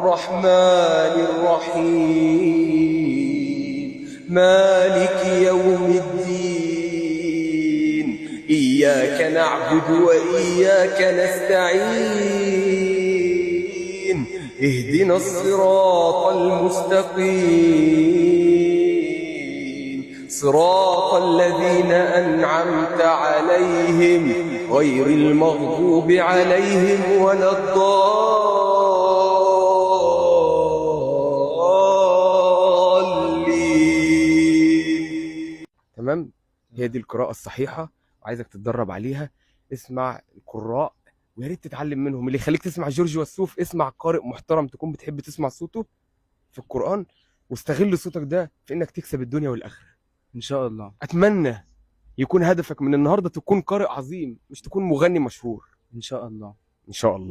الرحمن الرحيم مالك يوم الدين إياك نعبد وإياك نستعين اهدنا الصراط المستقيم صراط الذين أنعمت عليهم غير المغضوب عليهم ولا الضالين. تمام؟ هي دي القراءة الصحيحة وعايزك تتدرب عليها. اسمع القراء ويا ريت تتعلم منهم. اللي يخليك تسمع جورج وسوف، اسمع قارئ محترم تكون بتحب تسمع صوته في القرآن، واستغل صوتك ده في انك تكسب الدنيا والآخرة ان شاء الله. اتمنى يكون هدفك من النهارده تكون قارئ عظيم، مش تكون مغني مشهور. ان شاء الله. ان شاء الله.